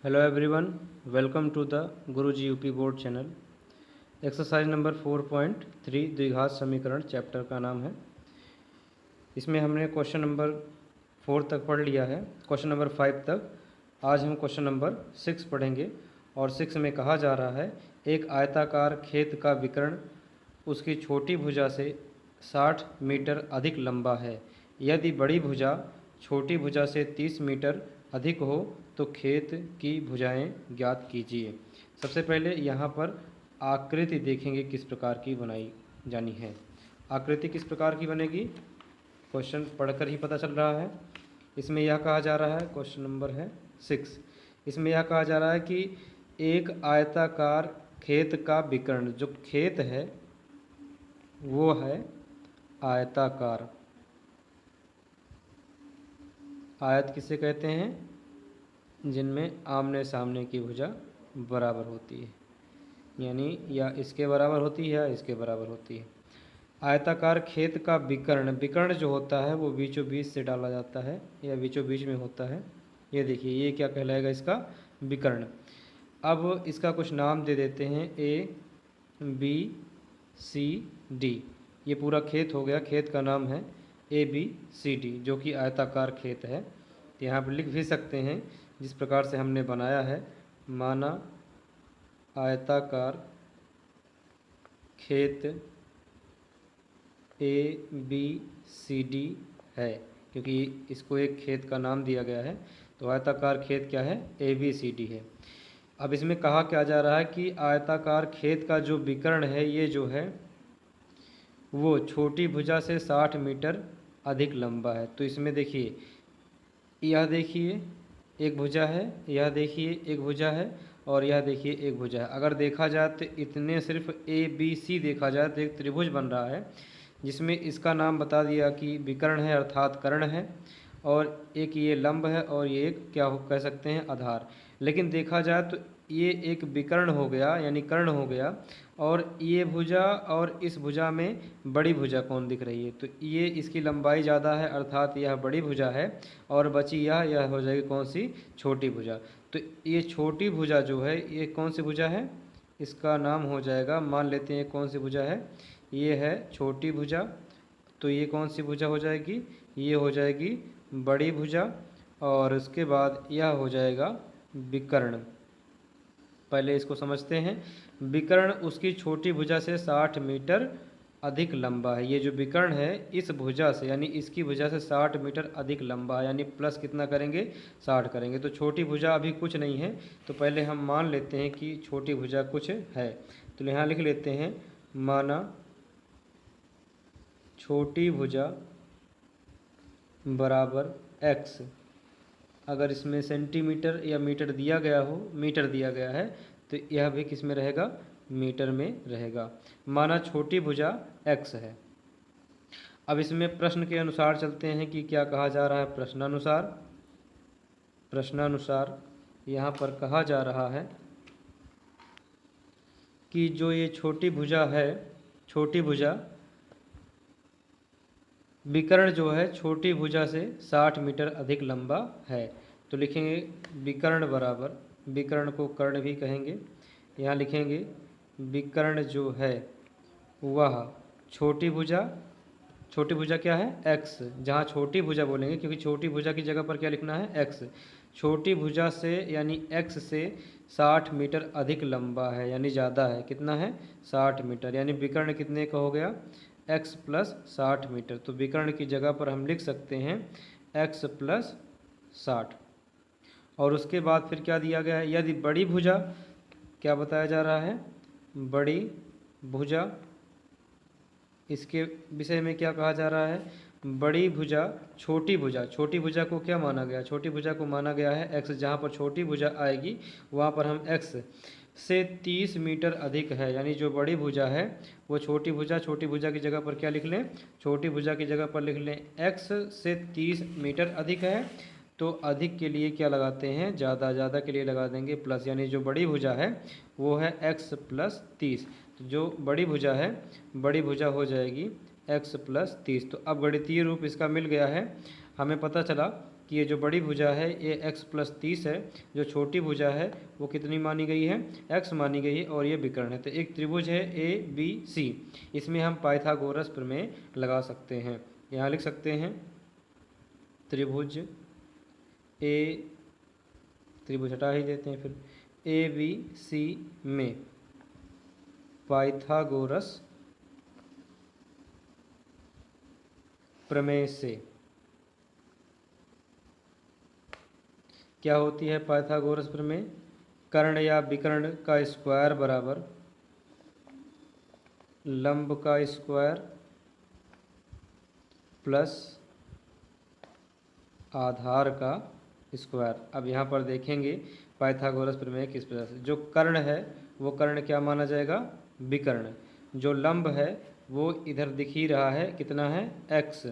Hello everyone, welcome to the Guruji UP board channel. Exercise number 4.3 द्विघात समीकरण chapter का नाम है। इसमें हमने क्वेश्चन नंबर 4 तक पढ़ लिया है, क्वेश्चन नंबर 5 तक। आज हम क्वेश्चन नंबर 6 पढ़ेंगे और 6 में कहा जा रहा है एक आयताकार खेत का विकर्ण उसकी छोटी भुजा से 60 मीटर अधिक लंबा है। यदि बड़ी भुजा छोटी भुजा से 30 मीटर अधिक हो तो खेत की भुजाएं ज्ञात कीजिए। सबसे पहले यहाँ पर आकृति देखेंगे किस प्रकार की बनाई जानी है। आकृति किस प्रकार की बनेगी क्वेश्चन पढ़कर ही पता चल रहा है। इसमें यह कहा जा रहा है, क्वेश्चन नंबर है 6। इसमें यह कहा जा रहा है कि एक आयताकार खेत का विकर्ण, जो खेत है वो है आयताकार। आयत किसे कहते हैं? जिनमें आमने सामने की भुजा बराबर होती है, यानी या इसके बराबर होती है या इसके बराबर होती है। आयताकार खेत का विकर्ण, विकर्ण जो होता है वो बीचों बीच से डाला जाता है या बीचों बीच में होता है। ये देखिए, ये क्या कहलाएगा? इसका विकर्ण। अब इसका कुछ नाम दे देते हैं, ABCD। ये पूरा खेत हो गया, खेत का नाम है ABCD, जो कि आयताकार खेत है। तो यहाँ पर लिख भी सकते हैं जिस प्रकार से हमने बनाया है, माना आयताकार खेत ABCD है, क्योंकि इसको एक खेत का नाम दिया गया है। तो आयताकार खेत क्या है? ABCD है। अब इसमें कहा क्या जा रहा है कि आयताकार खेत का जो विकर्ण है, ये जो है वो छोटी भुजा से 60 मीटर अधिक लंबा है। तो इसमें देखिए, यह देखिए एक भुजा है, यह देखिए एक भुजा है और यह देखिए एक भुजा है। अगर देखा जाए तो इतने सिर्फ ABC देखा जाए तो एक त्रिभुज बन रहा है, जिसमें इसका नाम बता दिया कि विकर्ण है अर्थात कर्ण है, और एक ये लंब है और ये एक क्या कह सकते हैं? आधार। लेकिन देखा जाए तो ये एक विकर्ण हो गया यानी कर्ण हो गया, और ये भुजा और इस भुजा में बड़ी भुजा कौन दिख रही है? तो ये इसकी लंबाई ज़्यादा है अर्थात यह बड़ी भुजा है, और बची यह हो जाएगी कौन सी? छोटी भुजा। तो ये छोटी भुजा जो है ये कौन सी भुजा है? इसका नाम हो जाएगा, मान लेते हैं कौन सी भुजा है, ये है छोटी भुजा। तो ये कौन सी भुजा हो जाएगी? ये हो जाएगी बड़ी भुजा, और उसके बाद यह हो जाएगा विकर्ण। पहले इसको समझते हैं। विकर्ण उसकी छोटी भुजा से 60 मीटर अधिक लंबा है। ये जो विकर्ण है इस भुजा से यानी इसकी भुजा से 60 मीटर अधिक लंबा है, यानी प्लस कितना करेंगे? 60 करेंगे। तो छोटी भुजा अभी कुछ नहीं है, तो पहले हम मान लेते हैं कि छोटी भुजा कुछ है। तो यहाँ लिख लेते हैं, माना छोटी भुजा बराबर x। अगर इसमें सेंटीमीटर या मीटर दिया गया हो, मीटर दिया गया है, तो यह भी किस में रहेगा? मीटर में रहेगा। माना छोटी भुजा x है। अब इसमें प्रश्न के अनुसार चलते हैं कि क्या कहा जा रहा है। प्रश्नानुसार यहाँ पर कहा जा रहा है कि जो ये छोटी भुजा है, छोटी भुजा विकर्ण जो है छोटी भुजा से 60 मीटर अधिक लंबा है। तो लिखेंगे विकर्ण बराबर, विकर्ण को कर्ण भी कहेंगे, यहाँ लिखेंगे विकर्ण जो है वह छोटी भुजा क्या है? x। जहाँ छोटी भुजा बोलेंगे, क्योंकि छोटी भुजा की जगह पर क्या लिखना है? x। छोटी भुजा से यानी x से 60 मीटर अधिक लंबा है, यानी ज़्यादा है। कितना है? 60 मीटर। यानी विकर्ण कितने का हो गया? x plus 60 metre. तो विकर्ण की जगह पर हम लिख सकते हैं x प्लस 60। और उसके बाद फिर क्या दिया गया है? यदि बड़ी भुजा, क्या बताया जा रहा है? बड़ी भुजा, इसके विषय में क्या कहा जा रहा है? बड़ी भुजा छोटी भुजा, छोटी भुजा को क्या माना गया? छोटी भुजा को माना गया है x। जहाँ पर छोटी भुजा आएगी वहाँ पर हम x से 30 मीटर अधिक है, यानी जो बड़ी भुजा है वो छोटी भुजा की जगह पर क्या लिख लें? छोटी भुजा की जगह पर लिख लें x से 30 मीटर अधिक है। तो अधिक के लिए क्या लगाते हैं? ज़्यादा। ज़्यादा के लिए लगा देंगे प्लस, यानी जो बड़ी भुजा है वो है x प्लस 30। तो जो बड़ी भुजा है, बड़ी भुजा हो जाएगी x प्लस 30। तो अब गणितीय रूप इसका मिल गया है। हमें पता चला कि ये जो बड़ी भुजा है ये x प्लस 30 है, जो छोटी भुजा है वो कितनी मानी गई है, x मानी गई है, और ये विकर्ण है। तो एक त्रिभुज है ABC, इसमें हम पाइथागोरस प्रमेय लगा सकते हैं। यहाँ लिख सकते हैं त्रिभुज त्रिभुज हटा ही देते हैं, फिर ABC में पाइथागोरस प्रमेय से क्या होती है पाइथागोरस प्रमेय, कर्ण या विकर्ण का स्क्वायर बराबर लंब का स्क्वायर प्लस आधार का स्क्वायर। अब यहाँ पर देखेंगे पाइथागोरस प्रमेय किस प्रकार से, जो कर्ण है वो कर्ण क्या माना जाएगा, विकर्ण। जो लंब है वो इधर दिख ही रहा है, कितना है x,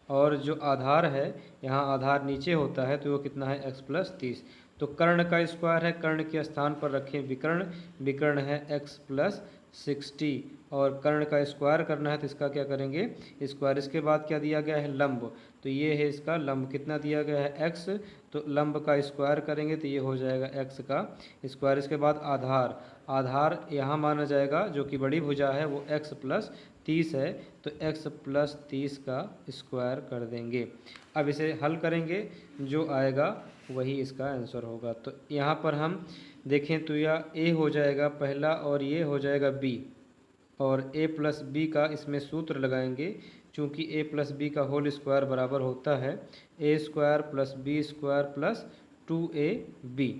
और जो आधार है यहाँ आधार नीचे होता है तो वो कितना है x प्लस 30। तो कर्ण का स्क्वायर है, कर्ण के स्थान पर रखें विकर्ण, विकर्ण है x प्लस 60, और कर्ण का स्क्वायर करना है तो इसका क्या करेंगे स्क्वायर। इसके बाद क्या दिया गया है लंब, तो ये है इसका लंब, कितना दिया गया है x, तो लंब का स्क्वायर करेंगे तो ये हो जाएगा x का स्क्वायर। इसके बाद आधार, आधार यहाँ माना जाएगा जो कि बड़ी भुजा है वो x प्लस 30 है, तो x प्लस 30 का स्क्वायर कर देंगे। अब इसे हल करेंगे, जो आएगा वही इसका आंसर होगा। तो यहाँ पर हम देखें तो यह a हो जाएगा पहला, और ये हो जाएगा b, और a प्लस बी का इसमें सूत्र लगाएंगे, चूँकि a प्लस बी का होल स्क्वायर बराबर होता है a square plus B square plus 2ab।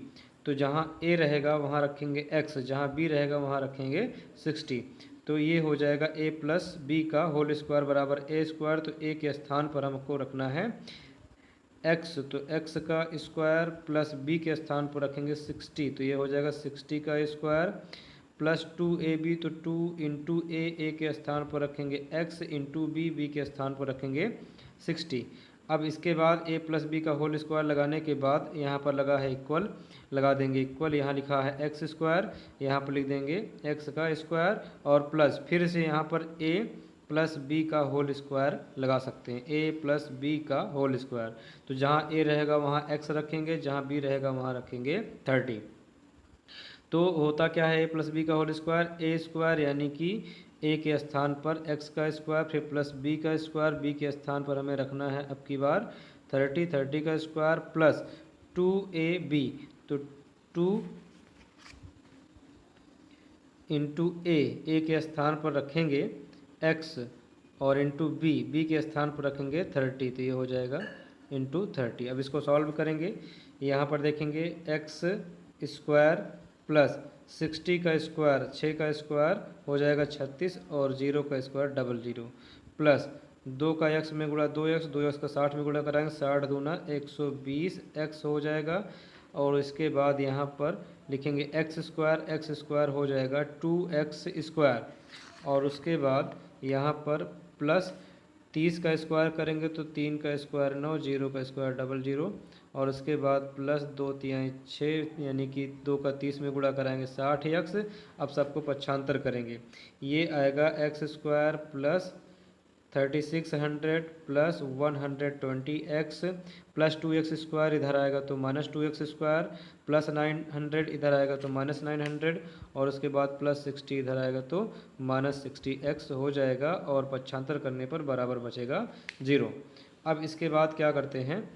तो जहाँ a रहेगा वहाँ रखेंगे x, जहाँ b रहेगा वहाँ रखेंगे 60। तो ये हो जाएगा a प्लस बी का होल स्क्वायर बराबर a स्क्वायर, तो a के स्थान पर हमको रखना है x, तो x का स्क्वायर प्लस b के स्थान पर रखेंगे 60, तो ये हो जाएगा 60 का स्क्वायर प्लस 2ab, तो 2 इंटू a के स्थान पर रखेंगे x, इंटू b के स्थान पर रखेंगे 60। अब इसके बाद a प्लस बी का होल स्क्वायर लगाने के बाद यहाँ पर लगा है इक्वल, लगा देंगे इक्वल, यहाँ लिखा है एक्स स्क्वायर, यहाँ पर लिख देंगे x का स्क्वायर, और प्लस फिर से यहाँ पर a प्लस बी का होल स्क्वायर लगा सकते हैं, a प्लस बी का होल स्क्वायर। तो जहाँ a रहेगा वहाँ x रखेंगे, जहाँ b रहेगा वहाँ रखेंगे 30। तो होता क्या है a प्लस बी का होल स्क्वायर, a स्क्वायर यानी कि a के स्थान पर x का स्क्वायर, फिर प्लस b का स्क्वायर, b के स्थान पर हमें रखना है अब की बार 30, 30 का स्क्वायर प्लस 2ab, तो 2 इंटू a के स्थान पर रखेंगे x, और इंटू b के स्थान पर रखेंगे 30, तो ये हो जाएगा इंटू 30। अब इसको सॉल्व करेंगे, यहाँ पर देखेंगे x स्क्वायर प्लस 60 का स्क्वायर, 6 का स्क्वायर हो जाएगा 36, और 0 का स्क्वायर 00, प्लस 2 का x में गुणा 2x, 2x का 60 में गुणा कराएंगे, 60 दूना 120 x हो जाएगा, और इसके बाद यहाँ पर लिखेंगे x स्क्वायर हो जाएगा 2x स्क्वायर, और उसके बाद यहाँ पर प्लस 30 का स्क्वायर करेंगे तो 3 का स्क्वायर 9, 0 का स्क्वायर 00, और उसके बाद प्लस 2 तिहाई 6, यानी कि 2 का 30 में गुणा कराएंगे 60x। अब सबको पक्षांतर करेंगे, ये आएगा x square plus 3600 plus 120x plus 2x square इधर आएगा तो माइनस 2x स्क्वायर, प्लस 900 इधर आएगा तो माइनस 900, और उसके बाद प्लस 60 इधर आएगा तो माइनस 60x हो जाएगा, और पक्षांतर करने पर बराबर बचेगा 0। अब इसके बाद क्या करते हैं,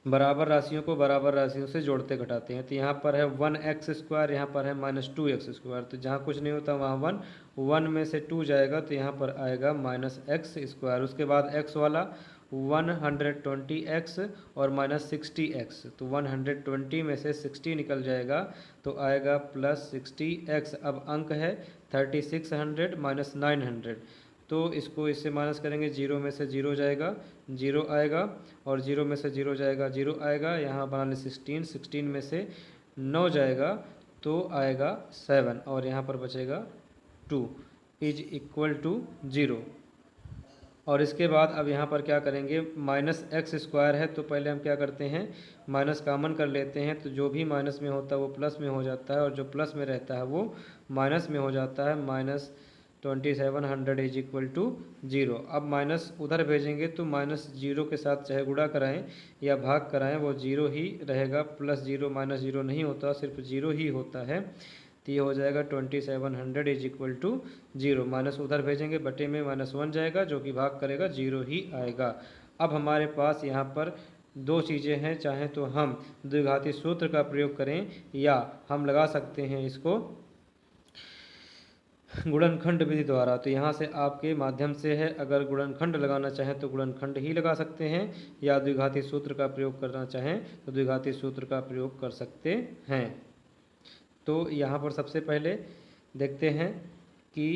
बराबर राशियों को बराबर राशियों से जोड़ते घटाते हैं। तो यहाँ पर है 1x स्क्वायर, यहाँ पर है माइनस 2x स्क्वायर, तो जहाँ कुछ नहीं होता वहाँ 1 में से 2 जाएगा तो यहाँ पर आएगा माइनस x स्क्वायर। उसके बाद x वाला 120x और माइनस 60x, तो 120 में से 60 निकल जाएगा तो आएगा प्लस 60x। अब अंक है 3600 माइनस 900, तो इसको इससे माइनस करेंगे, 0 में से 0 जाएगा 0 आएगा, और 0 में से 0 जाएगा 0 आएगा, यहाँ बना लें 16, 16 में से 9 जाएगा तो आएगा 7, और यहाँ पर बचेगा 2 इज इक्वल टू 0। और इसके बाद अब यहाँ पर क्या करेंगे, माइनस एक्स स्क्वायर है तो पहले हम क्या करते हैं माइनस कॉमन कर लेते हैं, तो जो भी माइनस में होता है वो प्लस में हो जाता है, और जो प्लस में रहता है वो माइनस में हो जाता है। Minus 2700 is equal to 0। अब माइनस उधर भेजेंगे तो माइनस जीरो के साथ चाहे गुणा कराएं या भाग कराएं वो जीरो ही रहेगा, प्लस जीरो माइनस जीरो नहीं होता, सिर्फ जीरो ही होता है। तो ये हो जाएगा 2700 इज इक्वल टू 0। माइनस उधर भेजेंगे, बटे में -1 जाएगा, जो कि भाग करेगा जीरो ही आएगा। अब हमारे पास यहाँ पर दो चीज़ें हैं, चाहे तो हम द्विघाती सूत्र का प्रयोग करें या हम लगा सकते हैं इसको गुणनखंड विधि द्वारा। तो यहाँ से आपके माध्यम से है, अगर गुणनखंड लगाना चाहें तो गुणनखंड ही लगा सकते हैं, या द्विघाती सूत्र का प्रयोग करना चाहें तो द्विघाती सूत्र का प्रयोग कर सकते हैं। तो यहाँ पर सबसे पहले देखते हैं कि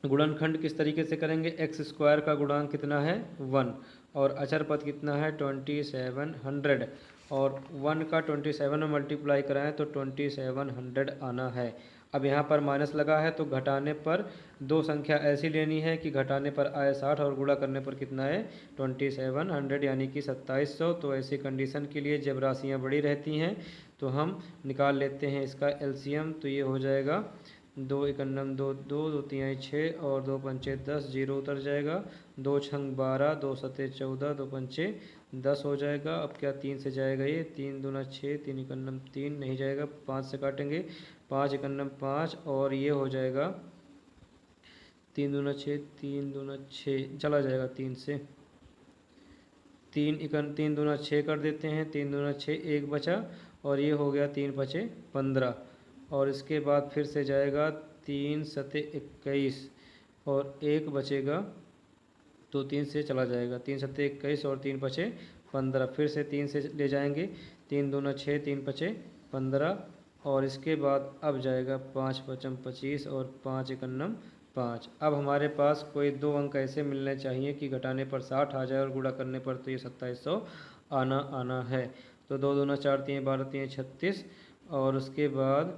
गुणनखंड किस तरीके से करेंगे। एक्स स्क्वायर का गुणांक कितना है 1 और अचर पद कितना है 2700 और 1 का 27 में मल्टीप्लाई कराएं तो 2700 आना है। अब यहाँ पर माइनस लगा है तो घटाने पर दो संख्या ऐसी लेनी है कि घटाने पर आए 60 और गुणा करने पर कितना है 2700 यानी कि 2700। तो ऐसी कंडीशन के लिए जब राशियाँ बड़ी रहती हैं तो हम निकाल लेते हैं इसका एलसीएम। तो ये हो जाएगा 2 एकन्नम 2 2 2 तिहाई 6 और 2 पंचे 10, जीरो उतर जाएगा, 2 छंग 12, 2 सते 14, 2 पंचे 10 हो जाएगा। अब क्या 3 से जाएगा, ये 3 दूना 6, 3 एकन्नम 3 नहीं जाएगा, 5 से काटेंगे, 5 एकन्नम 5 और ये हो जाएगा 3 दूना 6, 3 दूना 6 चला जाएगा 3 से, 3 दूना 6 कर देते हैं, 3 दूना 6 1 बचा और ये हो गया 3 बचे 15 और इसके बाद फिर से जाएगा 3 सते 21 और 1 बचेगा तो 3 से चला जाएगा, 3 सते 21 और 3 बचे 15, फिर से 3 से ले जाएंगे, 3 दूना 6, 3 बचे 15 और इसके बाद अब जाएगा 5 पचम 25 और 5 एकन्नम 5। अब हमारे पास कोई दो अंक ऐसे मिलने चाहिए कि घटाने पर 60 आ जाए और गुणा करने पर तो ये 2700 आना है। तो 2 दूना 4 3 12 3 36 और उसके बाद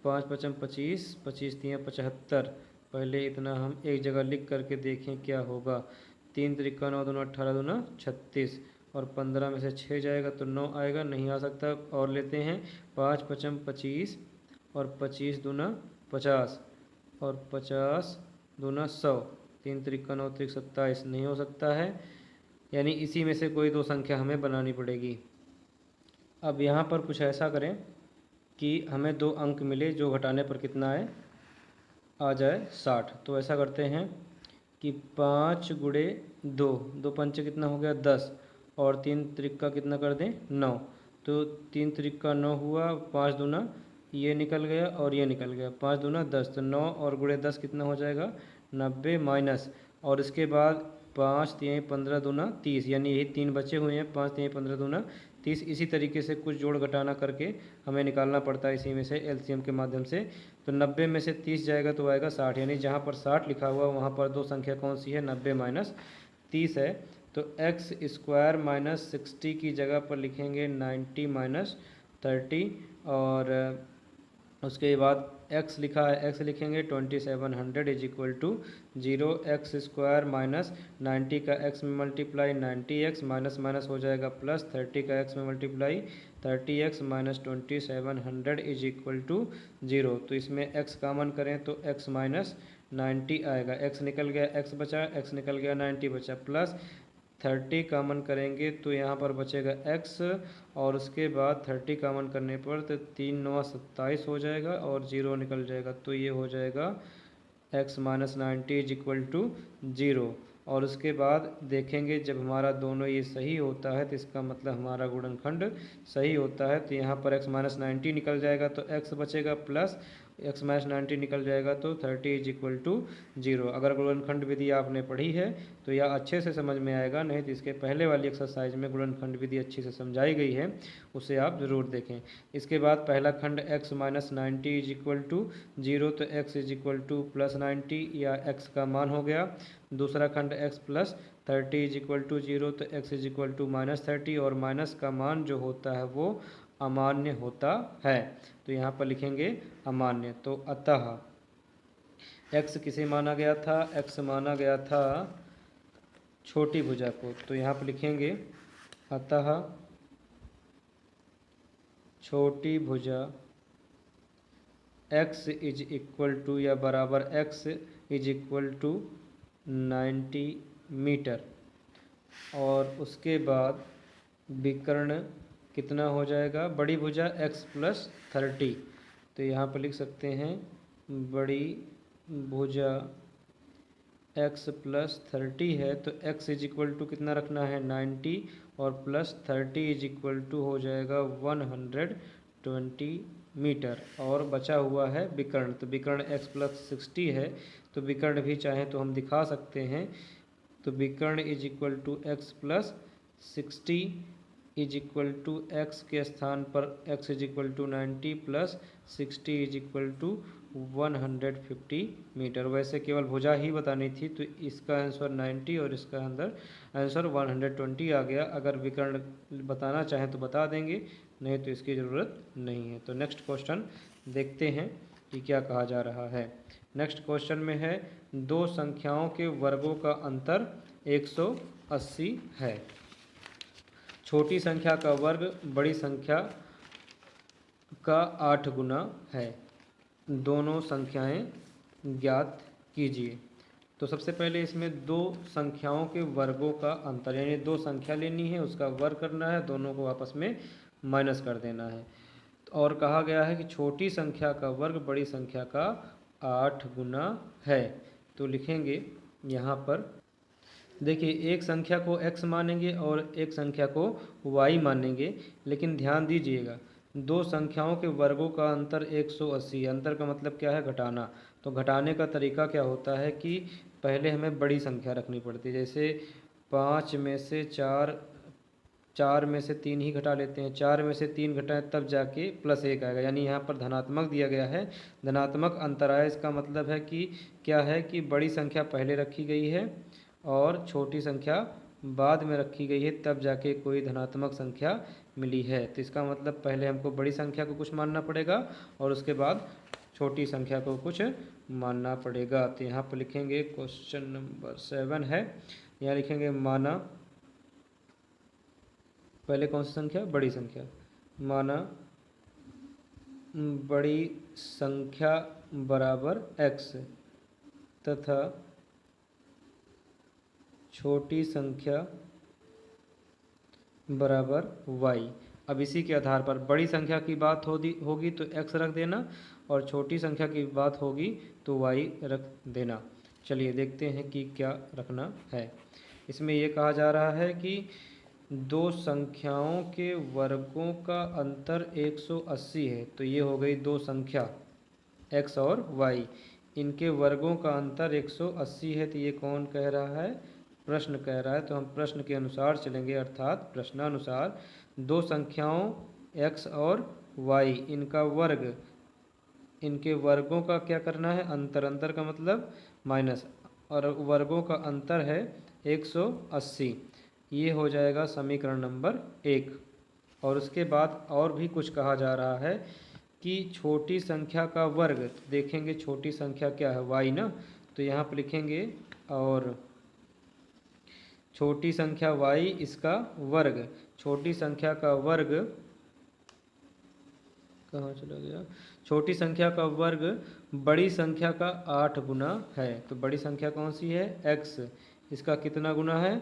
5 पचम 25, 25 3 75। पहले इतना हम एक जगह लिख करके देखें क्या होगा। 3 त्रिका 9 दूना 18 दूना 36 और 15 में से 6 जाएगा तो 9 आएगा, नहीं आ सकता। और लेते हैं 5 पचम 25 और 25 दूना 50 और 50 दूना 100, 3 त्रिका 9 त्रिक 27, नहीं हो सकता है, यानी इसी में से कोई दो संख्या हमें बनानी पड़ेगी। अब यहाँ पर कुछ ऐसा करें कि हमें दो अंक मिले जो घटाने पर कितना है आ जाए 60। तो ऐसा करते हैं कि 5 गुणे 2, 2 पंचे कितना हो गया 10 और 3 त्रिका कितना कर दें 9, तो 3 त्रिका 9 हुआ, 5 दूना ये निकल गया और ये निकल गया, 5 दूना 10, तो 9 और गुणे 10 कितना हो जाएगा 90 माइनस और इसके बाद 5 3 15 दूना 30, यानी यही 3 बचे हुए हैं, 5 3 15 दूना 30। इसी तरीके से कुछ जोड़ घटाना करके हमें निकालना पड़ता है इसी में से एलसीएम के माध्यम से। तो 90 में से 30 जाएगा तो आएगा 60, यानी जहाँ पर 60 लिखा हुआ वहाँ पर दो संख्या कौन सी है 90 माइनस 30 है। तो एक्स स्क्वायर माइनस 60 की जगह पर लिखेंगे 90 माइनस 30 और उसके बाद x लिखा है, x लिखेंगे 2700 is equal to 0। X square minus 90 का x में मल्टीप्लाई 90x माइनस माइनस हो जाएगा प्लस 30 का x में multiply 30x minus 2700 is equal to 0। तो इसमें x कामन करें तो x माइनस 90 आएगा, x निकल गया, x बचा, x निकल गया 90 बचा, प्लस 30 कामन करेंगे तो यहाँ पर बचेगा x और उसके बाद 30 कामन करने पर तो 3 9 27 हो जाएगा और 0 निकल जाएगा। तो ये हो जाएगा x minus 90 is equal to 0। और उसके बाद देखेंगे जब हमारा दोनों ये सही होता है तो इसका मतलब हमारा गुणनखंड सही होता है। तो यहाँ पर x माइनस 90 निकल जाएगा तो x बचेगा प्लस x माइनस 90 निकल जाएगा तो 30 इज इक्वल टू 0। अगर गुणनखंड विधि आपने पढ़ी है तो यह अच्छे से समझ में आएगा, नहीं तो इसके पहले वाली एक्सरसाइज में गुणनखंड विधि अच्छी से समझाई गई है, उसे आप ज़रूर देखें। इसके बाद पहला खंड x minus 90 is equal to 0, तो x is equal to plus 90 या x का मान हो गया। दूसरा खंड x plus 30 is equal to 0, तो x is equal to minus 30 और माइनस का मान जो होता है वो अमान्य होता है, तो यहाँ पर लिखेंगे अमान्य। तो अतः x किसे माना गया था, x माना गया था छोटी भुजा को, तो यहाँ पर लिखेंगे अतः छोटी भुजा x इज इक्वल टू या बराबर x is equal to 90 metre, और उसके बाद विकर्ण कितना हो जाएगा, बड़ी भुजा x प्लस 30। तो यहाँ पर लिख सकते हैं बड़ी भुजा x प्लस 30 है, तो x इज इक्वल टू कितना रखना है 90, और प्लस 30 इज इक्वल टू हो जाएगा 120 मीटर, और बचा हुआ है विकर्ण। तो विकर्ण x प्लस 60 है, तो विकर्ण भी चाहें तो हम दिखा सकते हैं। तो विकर्ण is equal to x plus 60 is equal to X के स्थान पर x is equal to 90 plus 60 is equal to 150 metre. वैसे केवल भुजा ही बतानी थी, तो इसका आंसर 90 और इसका अंदर आंसर 120 आ गया। अगर विकर्ण बताना चाहें तो बता देंगे, नहीं तो इसकी ज़रूरत नहीं है। तो नेक्स्ट क्वेश्चन देखते हैं कि क्या कहा जा रहा है। नेक्स्ट क्वेश्चन में है दो संख्याओं के वर्गों का अंतर 180 है। छोटी संख्या का वर्ग बड़ी संख्या का 8 गुना है। दोनों संख्याएं ज्ञात कीजिए। तो सबसे पहले इसमें दो संख्याओं के वर्गों का अंतर, यानी दो संख्या लेनी है, उसका वर्ग करना है, दोनों को आपस में माइनस कर देना है। और कहा गया है कि छोटी संख्या का वर्ग बड़ी संख्या का 8 गुना है। तो लिखेंगे यहाँ पर, देखिए एक संख्या को x मानेंगे और एक संख्या को y मानेंगे, लेकिन ध्यान दीजिएगा दो संख्याओं के वर्गों का अंतर 180। अंतर का मतलब क्या है, घटाना। तो घटाने का तरीका क्या होता है कि पहले हमें बड़ी संख्या रखनी पड़ती है। जैसे 5 में से 4 में से 3 ही घटा लेते हैं, 4 में से 3 घटाएं तब जाके प्लस 1 आएगा, यानी यहाँ पर धनात्मक दिया गया है, धनात्मक अंतर आया। इसका मतलब है कि क्या है कि बड़ी संख्या पहले रखी गई है और छोटी संख्या बाद में रखी गई है, तब जाके कोई धनात्मक संख्या मिली है। तो इसका मतलब पहले हमको बड़ी संख्या को कुछ मानना पड़ेगा और उसके बाद छोटी संख्या को कुछ मानना पड़ेगा। तो यहाँ पर लिखेंगे क्वेश्चन नंबर 7 है, यहाँ लिखेंगे माना, पहले कौन सी संख्या, बड़ी संख्या, माना बड़ी संख्या बराबर x तथा छोटी संख्या बराबर y। अब इसी के आधार पर बड़ी संख्या की बात होगी तो x रख देना, और छोटी संख्या की बात होगी तो y रख देना। चलिए देखते हैं कि क्या रखना है। इसमें ये कहा जा रहा है कि दो संख्याओं के वर्गों का अंतर 180 है। तो ये हो गई दो संख्या x और y, इनके वर्गों का अंतर 180 है। तो ये कौन कह रहा है, प्रश्न कह रहा है। तो हम प्रश्न के अनुसार चलेंगे, अर्थात प्रश्नानुसार दो संख्याओं x और y, इनका वर्ग, इनके वर्गों का क्या करना है, अंतर। अंतर का मतलब माइनस, और वर्गों का अंतर है 180। ये हो जाएगा समीकरण नंबर 1। और उसके बाद और भी कुछ कहा जा रहा है कि छोटी संख्या का वर्ग, तो देखेंगे छोटी संख्या क्या है, y ना। तो यहाँ पर लिखेंगे और छोटी संख्या y, इसका वर्ग, छोटी संख्या का वर्ग कहाँ चला गया, छोटी संख्या का वर्ग बड़ी संख्या का 8 गुना है। तो बड़ी संख्या कौन सी है, x, इसका कितना गुना है,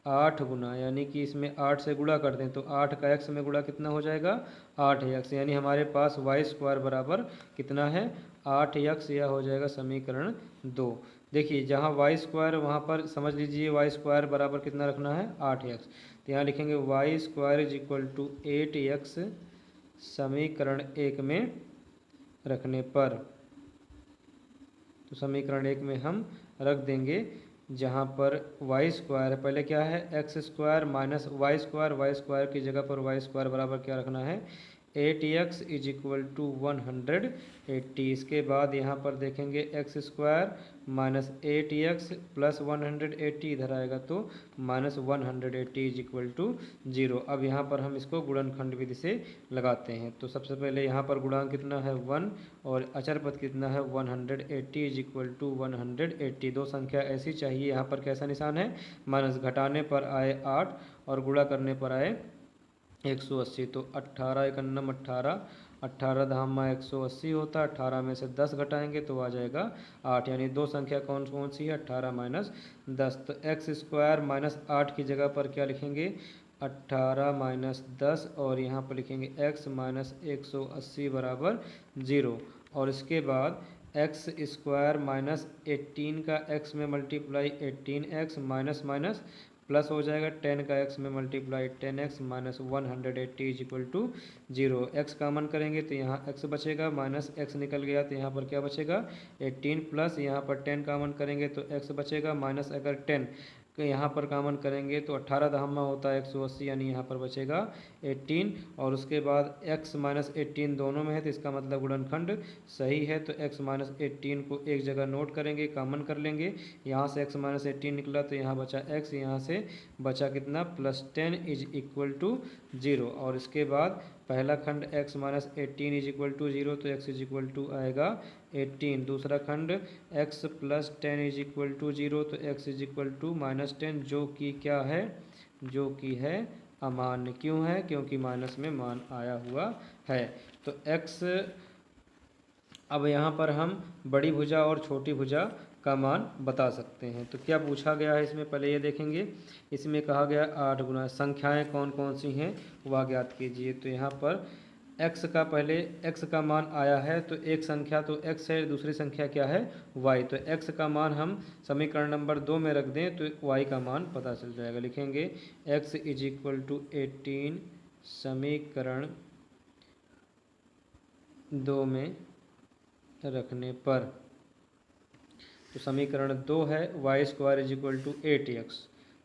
8 गुना, यानी कि इसमें 8 से गुणा कर दें तो 8 का x में गुणा कितना हो जाएगा, 8x, यानी हमारे पास y स्क्वायर बराबर कितना है, 8x। यह हो जाएगा समीकरण 2। देखिए जहाँ y स्क्वायर, वहाँ पर समझ लीजिए y स्क्वायर बराबर कितना रखना है, 8x। तो यहाँ लिखेंगे y square is equal to 8x समीकरण 1 में रखने पर। तो समीकरण 1 में हम रख देंगे, जहाँ पर y स्क्वायर है, पहले क्या है, x square minus y square की जगह पर y स्क्वायर बराबर क्या रखना है, 8x इज इक्वल टू 180। इसके बाद यहाँ पर देखेंगे x square minus 8x plus 180 इधर आएगा तो माइनस 180 इज इक्वल टू 0। अब यहाँ पर हम इसको गुणनखंड विधि से लगाते हैं। तो सबसे पहले यहाँ पर गुणांक कितना है 1 और अचर पद कितना है 180 इज इक्वल टू 180। दो संख्या ऐसी चाहिए, यहाँ पर कैसा निशान है, माइनस, घटाने पर आए 8 और गुणा करने पर आए 180, तो 18 एकन्नम 18, 18 धामा 180 होता है। 18 में से 10 घटाएंगे तो आ जाएगा 8, यानी दो संख्या कौन कौन सी है, 18 माइनस 10। तो एक्स स्क्वायर माइनस 8 की जगह पर क्या लिखेंगे, 18 माइनस 10, और यहाँ पर लिखेंगे x माइनस 180 बराबर 0। और इसके बाद एक्स स्क्वायर माइनस 18 का x में multiply 18x minus minus plus हो जाएगा 10 का x में multiply 10x minus 180 is equal to 0। x common करेंगे तो यहाँ x बचेगा, माइनस x निकल गया तो यहाँ पर क्या बचेगा 18, प्लस यहाँ पर 10 कामन करेंगे तो x बचेगा, माइनस अगर 10 यहाँ पर कामन करेंगे तो 18 धामा होता है 180, यानी यहाँ पर बचेगा 18। और उसके बाद x माइनस 18 दोनों में है तो इसका मतलब गुणनखंड सही है। तो x माइनस 18 को एक जगह नोट करेंगे, कॉमन कर लेंगे। यहाँ से x माइनस 18 निकला तो यहाँ बचा x, यहाँ से बचा कितना प्लस 10 इज इक्वल टू 0। और इसके बाद पहला खंड x minus 18 is equal to 0, तो x इज इक्वल टू आएगा 18। दूसरा खंड x plus 10 is equal to 0, तो x is equal to minus 10, जो कि क्या है, जो कि है अमान्य। क्यों है, क्योंकि माइनस में मान आया हुआ है। तो x, अब यहाँ पर हम बड़ी भुजा और छोटी भुजा का मान बता सकते हैं। तो क्या पूछा गया है इसमें, पहले ये देखेंगे। इसमें कहा गया 8 गुना, संख्याएं कौन कौन सी हैं वह ज्ञात कीजिए। तो यहाँ पर x का, पहले x का मान आया है तो एक संख्या तो x है, दूसरी संख्या क्या है y। तो x का मान हम समीकरण नंबर 2 में रख दें तो y का मान पता चल जाएगा। लिखेंगे x इज इक्वल टू 18 समीकरण 2 में रखने पर, तो समीकरण 2 है y square is equal to 8x।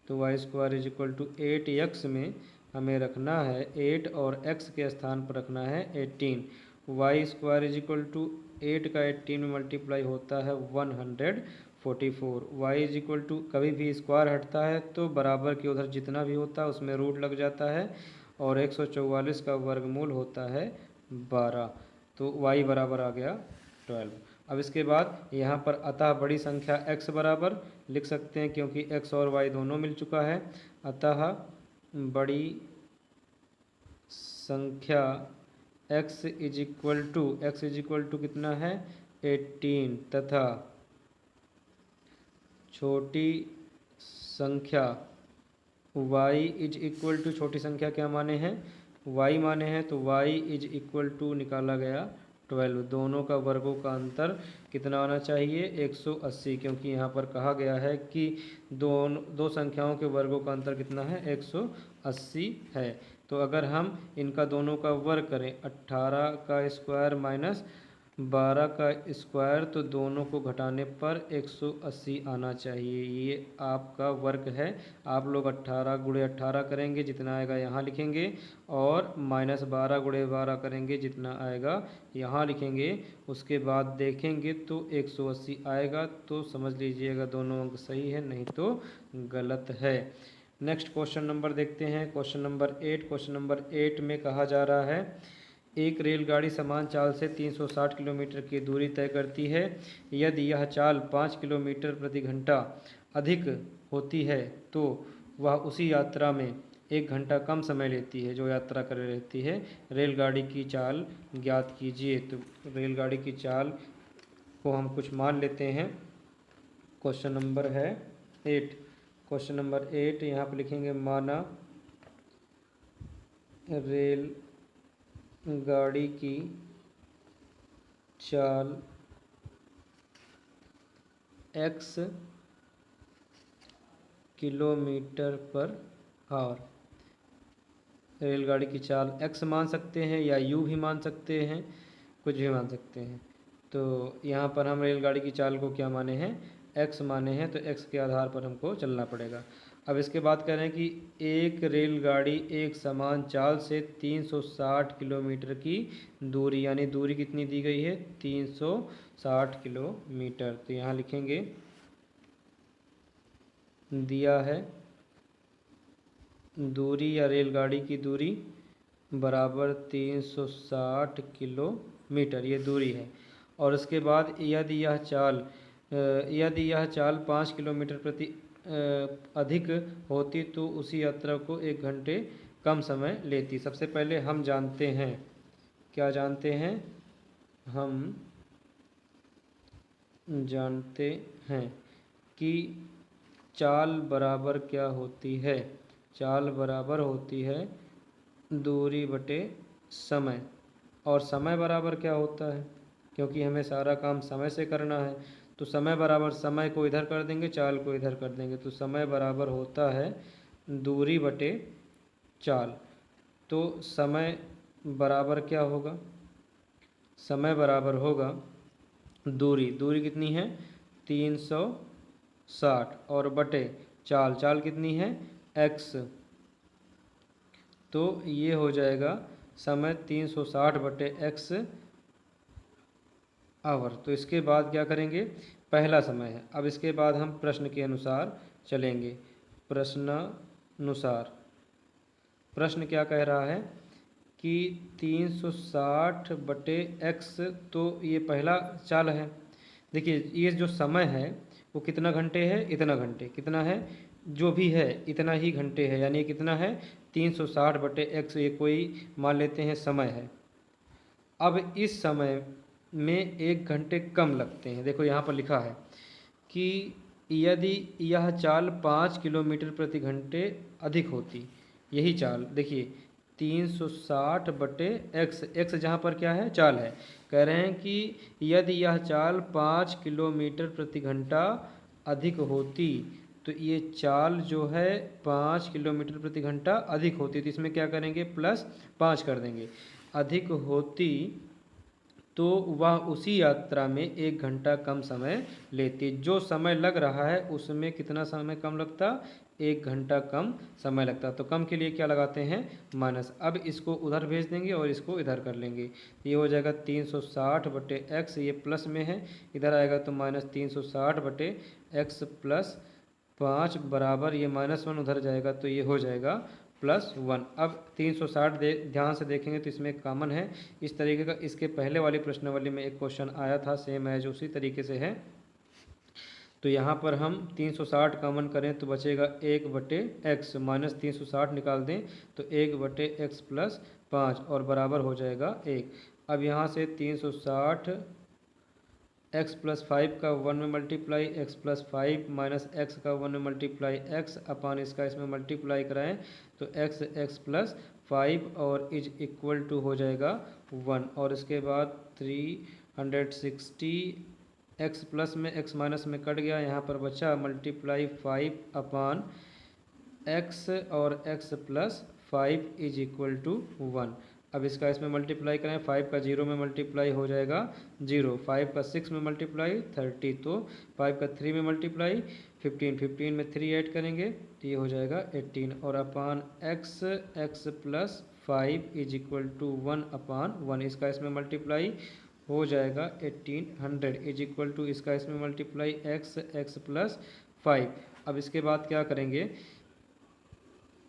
तो y square is equal to 8x में हमें रखना है 8 और x के स्थान पर रखना है 18। Y square is equal to 8 का 18 में मल्टीप्लाई होता है 144। वाई इज इक्वल टू, कभी भी स्क्वायर हटता है तो बराबर के उधर जितना भी होता है उसमें रूट लग जाता है, और 144 का वर्गमूल होता है 12। तो y बराबर आ गया 12। अब इसके बाद यहाँ पर अतः बड़ी संख्या x बराबर लिख सकते हैं, क्योंकि x और y दोनों मिल चुका है। अतः बड़ी संख्या x इज इक्वल टू कितना है 18, तथा छोटी संख्या y इज इक्वल टू, छोटी संख्या क्या माने हैं y माने हैं, तो y इज इक्वल टू निकाला गया 12। दोनों का वर्गों का अंतर कितना आना चाहिए 180, क्योंकि यहाँ पर कहा गया है कि दो संख्याओं के वर्गों का अंतर कितना है 180 है। तो अगर हम इनका दोनों का वर्ग करें 18 का स्क्वायर माइनस 12 का स्क्वायर, तो दोनों को घटाने पर 180 आना चाहिए। ये आपका वर्ग है। आप लोग 18 गुणे 18 करेंगे, जितना आएगा यहाँ लिखेंगे, और माइनस 12 गुणे 12 करेंगे, जितना आएगा यहाँ लिखेंगे। उसके बाद देखेंगे तो 180 आएगा, तो समझ लीजिएगा दोनों अंक सही है, नहीं तो गलत है। नेक्स्ट क्वेश्चन नंबर देखते हैं, क्वेश्चन नंबर 8। क्वेश्चन नंबर 8 में कहा जा रहा है एक रेलगाड़ी समान चाल से 360 किलोमीटर की दूरी तय करती है। यदि यह चाल 5 किलोमीटर प्रति घंटा अधिक होती है तो वह उसी यात्रा में 1 घंटा कम समय लेती है जो यात्रा कर रहती है। रेलगाड़ी की चाल ज्ञात कीजिए। तो रेलगाड़ी की चाल को हम कुछ मान लेते हैं। क्वेश्चन नंबर है 8। क्वेश्चन नंबर 8 यहाँ पर लिखेंगे, माना रेल गाड़ी की चाल x किलोमीटर पर आवर। रेलगाड़ी की चाल x मान सकते हैं या u भी मान सकते हैं, कुछ भी मान सकते हैं। तो यहाँ पर हम रेलगाड़ी की चाल को क्या माने हैं x माने हैं, तो x के आधार पर हमको चलना पड़ेगा। अब इसके बाद कह रहे हैं कि एक रेलगाड़ी एक समान चाल से 360 किलोमीटर की दूरी, यानी दूरी कितनी दी गई है 360 किलोमीटर। तो यहाँ लिखेंगे दिया है दूरी या रेलगाड़ी की दूरी बराबर 360 किलोमीटर, ये दूरी है। और उसके बाद यदि यह चाल 5 किलोमीटर प्रति अधिक होती तो उसी यात्रा को 1 घंटे कम समय लेती। सबसे पहले हम जानते हैं, क्या जानते हैं, हम जानते हैं कि चाल बराबर क्या होती है। चाल बराबर होती है दूरी बटे समय। और समय बराबर क्या होता है, क्योंकि हमें सारा काम समय से करना है, तो समय बराबर, समय को इधर कर देंगे, चाल को इधर कर देंगे, तो समय बराबर होता है दूरी बटे चाल। तो समय बराबर क्या होगा, समय बराबर होगा दूरी, दूरी कितनी है 360, और बटे चाल, चाल कितनी है x, तो ये हो जाएगा समय 360 बटे x आवर। तो इसके बाद क्या करेंगे, पहला समय है। अब इसके बाद हम प्रश्न के अनुसार चलेंगे। प्रश्नानुसार प्रश्न क्या कह रहा है कि 360 बटे x, तो ये पहला चाल है। देखिए ये जो समय है वो कितना घंटे है, इतना घंटे, कितना है, जो भी है इतना ही घंटे है, यानी कितना है 360 बटे x, ये कोई मान लेते हैं समय है। अब इस समय में 1 घंटे कम लगते हैं। देखो यहाँ पर लिखा है कि यदि यह चाल 5 किलोमीटर प्रति घंटे अधिक होती, यही चाल देखिए 360 बटे एक्स, एक्स जहाँ पर क्या है चाल है, कह रहे हैं कि यदि यह चाल 5 किलोमीटर प्रति घंटा अधिक होती, तो ये चाल जो है 5 किलोमीटर प्रति घंटा अधिक होती, तो इसमें क्या करेंगे प्लस 5 कर देंगे, अधिक होती तो वह उसी यात्रा में 1 घंटा कम समय लेती। जो समय लग रहा है उसमें कितना समय कम लगता, 1 घंटा कम समय लगता। तो कम के लिए क्या लगाते हैं माइनस। अब इसको उधर भेज देंगे और इसको इधर कर लेंगे, ये हो जाएगा 360 बटे एक्स, ये प्लस में है, इधर आएगा तो माइनस 360 बटे एक्स प्लस 5 बराबर, ये -1 उधर जाएगा तो ये हो जाएगा +1। अब 360 ध्यान से देखेंगे तो इसमें कॉमन है इस तरीके का। इसके पहले वाली प्रश्नावली में एक क्वेश्चन आया था सेम एज उसी तरीके से है। तो यहाँ पर हम 360 कॉमन करें तो बचेगा 1 बटे एक्स, माइनस 360 निकाल दें तो 1 बटे एक्स प्लस 5 और बराबर हो जाएगा 1। अब यहाँ से 360 x प्लस 5 का 1 में multiply, x plus 5 minus x का 1 में मल्टीप्लाई, x अपान इसका इसमें मल्टीप्लाई कराएं तो x प्लस 5 और इज इक्वल टू हो जाएगा 1। और इसके बाद 360 x प्लस में x माइनस में कट गया, यहाँ पर बचा मल्टीप्लाई 5 अपान x और x plus 5 is equal to 1। अब इसका इसमें मल्टीप्लाई करें, 5 का 0 में मल्टीप्लाई हो जाएगा 0, 5 का 6 में मल्टीप्लाई 30, तो 5 का 3 में मल्टीप्लाई 15, 15 में 3 ऐड करेंगे तो ये हो जाएगा 18, और upon x plus 5 is equal to 1 upon 1, इसका इसमें मल्टीप्लाई हो जाएगा 1800 इज इक्वल टू इसका इसमें मल्टीप्लाई x प्लस 5। अब इसके बाद क्या करेंगे,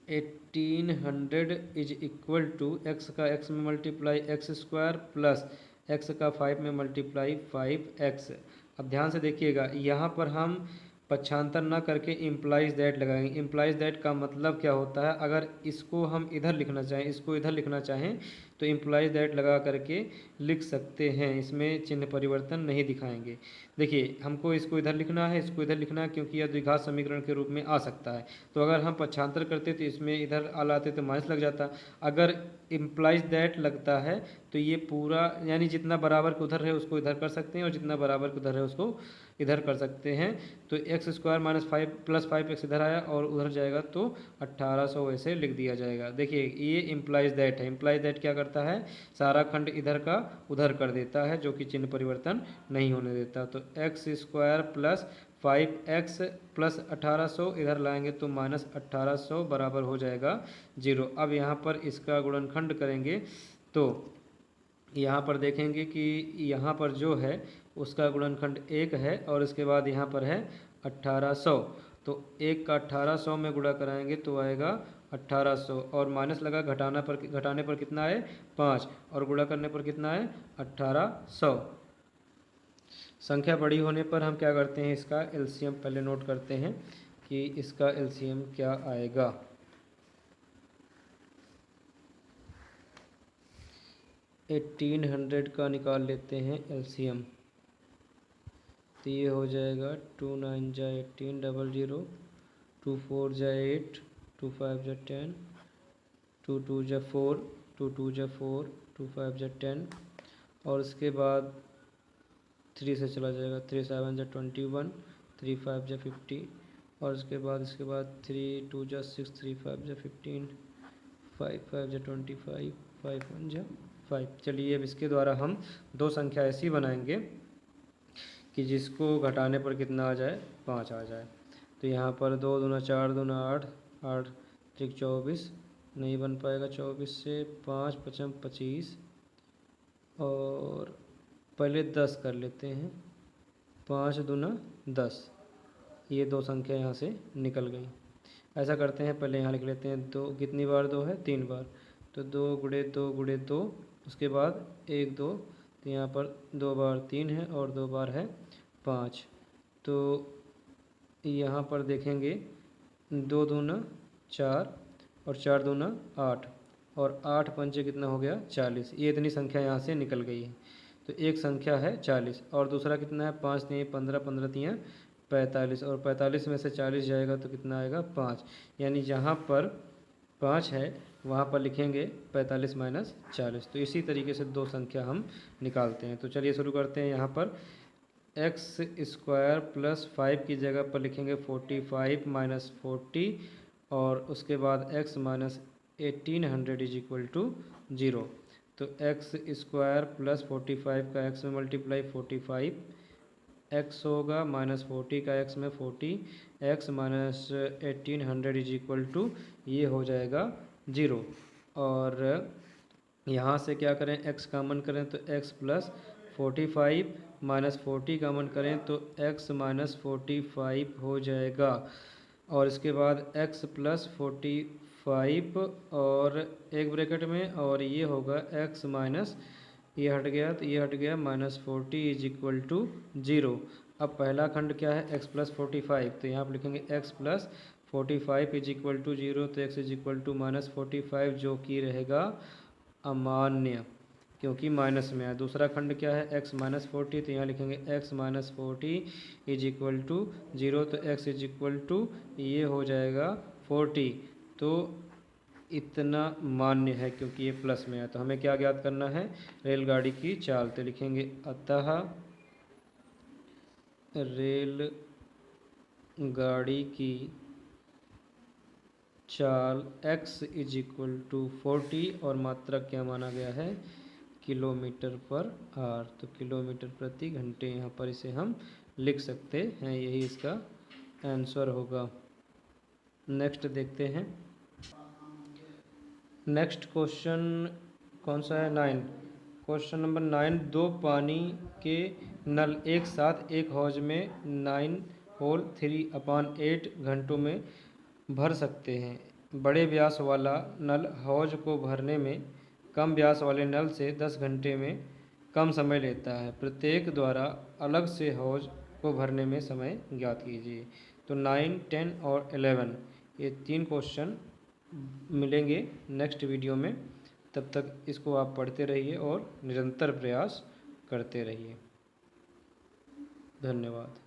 1800 इज इक्वल टू एक्स का x में multiply x square plus x का 5 में मल्टीप्लाई 5x। अब ध्यान से देखिएगा यहाँ पर हम पक्षांतर ना करके इम्प्लाइज दैट लगाएंगे। इम्प्लाइज दैट का मतलब क्या होता है, अगर इसको हम इधर लिखना चाहें, इसको इधर लिखना चाहें तो इम्प्लाइज दैट लगा करके लिख सकते हैं, इसमें चिन्ह परिवर्तन नहीं दिखाएंगे। देखिए हमको इसको इधर लिखना है, इसको इधर लिखना है, क्योंकि यह द्विघात समीकरण के रूप में आ सकता है। तो अगर हम पक्षांतर करते तो इसमें इधर आ लाते तो माइनस लग जाता। अगर इम्प्लाइज दैट लगता है तो ये पूरा, यानी जितना बराबर के उधर है उसको इधर कर सकते हैं और जितना बराबर के उधर है उसको इधर कर सकते हैं। तो x square minus 5 plus 5x इधर आया और उधर जाएगा तो 1800 ऐसे लिख दिया जाएगा। देखिए ये इम्प्लाइज दैट है। इम्प्लाइज दैट क्या करता है, सारा खंड इधर का उधर कर देता है, जो कि चिन्ह परिवर्तन नहीं होने देता। तो x square plus 5x plus 1800 इधर लाएंगे तो माइनस 1800 बराबर हो जाएगा 0। अब यहाँ पर इसका गुणनखंड करेंगे तो यहाँ पर देखेंगे कि यहाँ पर जो है उसका गुणनखंड 1 है और इसके बाद यहाँ पर है 1800, तो 1 का 1800 में गुणा कराएंगे तो आएगा 1800, और माइनस लगा घटाने पर कितना है 5, और गुणा करने पर कितना है 1800। संख्या बड़ी होने पर हम क्या करते हैं, इसका एलसीएम पहले नोट करते हैं कि इसका एलसीएम क्या आएगा। 1800 का निकाल लेते हैं एलसीएम। तो ये हो जाएगा 2 9 जा 18 00, 2 4 जा 8, 2 5 जा 10, 2 2 जा 4, 2 2 जा 4, 2 5 जा 10, और उसके बाद 3 से चला जाएगा, 3 7 जा 21, 3 5 जा 50, और इसके बाद 3 2 जा 6, 3 5 जा 15, 5 5 जा 25, 5 1 जा 5। चलिए अब इसके द्वारा हम दो संख्या ऐसी बनाएंगे कि जिसको घटाने पर कितना आ जाए, 5 आ जाए। तो यहाँ पर 2 दूना 4 दूना 8, 8 3 24, नहीं बन पाएगा 24 से, 5 5 25, और पहले 10 कर लेते हैं, 5 दूना 10। ये दो संख्या यहाँ से निकल गई। ऐसा करते हैं, पहले यहाँ लिख लेते हैं 2, कितनी बार 2 है, 3 बार, तो 2 गुणे 2 गुणे 2, उसके बाद 1 2, तो यहाँ पर 2 बार 3 है और 2 बार है 5। तो यहाँ पर देखेंगे 2 दूना 4 और 4 दूना 8, और 8 पंचे कितना हो गया, 40। ये इतनी संख्या यहाँ से निकल गई है। तो एक संख्या है 40, और दूसरा कितना है, 5 3 15, 15 3 45, और 45 में से 40 जाएगा तो कितना आएगा, 5। यानी जहाँ पर 5 है वहाँ पर लिखेंगे 45 माइनस 40। तो इसी तरीके से दो संख्या हम निकालते हैं। तो चलिए शुरू करते हैं। यहाँ पर एक्स स्क्वायर प्लस 5 की जगह पर लिखेंगे 45 माइनस 40, और उसके बाद x minus 1800 is equal to 0। तो एक्स स्क्वायर प्लस 45 का x में मल्टीप्लाई 45 x होगा, माइनस 40 का x में 40, x minus 1800 is equal to, ये हो जाएगा 0। और यहाँ से क्या करें, x कॉमन करें तो x प्लस 45 माइनस 40 कॉमन करें तो x माइनस 45 हो जाएगा, और इसके बाद x प्लस 45 और एक ब्रैकेट में, और ये होगा x माइनस, ये हट गया तो ये हट गया, माइनस 40 इज इक्वल टू 0। अब पहला खंड क्या है, x प्लस 45, तो यहाँ पर लिखेंगे x plus 45 is equal to 0, तो x is equal to minus 45, जो कि रहेगा अमान्य क्योंकि माइनस में है। दूसरा खंड क्या है, x माइनस 40, तो यहाँ लिखेंगे x minus 40 is equal to 0, तो x इज इक्वल टू ये हो जाएगा 40। तो इतना मान्य है क्योंकि ये प्लस में है। तो हमें क्या ज्ञात करना है, रेलगाड़ी की चाल। तो लिखेंगे अतः रेल गाड़ी की चाल x इज इक्वल टू 40, और मात्रक क्या माना गया है, किलोमीटर पर आवर। तो किलोमीटर प्रति घंटे यहाँ पर इसे हम लिख सकते हैं, यही इसका आंसर होगा। नेक्स्ट देखते हैं। नेक्स्ट क्वेश्चन कौन सा है, 9। क्वेश्चन नंबर 9, दो पानी के नल एक साथ एक हौज में 9 होल 3/8 घंटों में भर सकते हैं। बड़े व्यास वाला नल हौज को भरने में कम व्यास वाले नल से 10 घंटे में कम समय लेता है। प्रत्येक द्वारा अलग से हौज को भरने में समय ज्ञात कीजिए। तो 9, 10 और 11 ये 3 क्वेश्चन मिलेंगे नेक्स्ट वीडियो में। तब तक इसको आप पढ़ते रहिए और निरंतर प्रयास करते रहिए। धन्यवाद।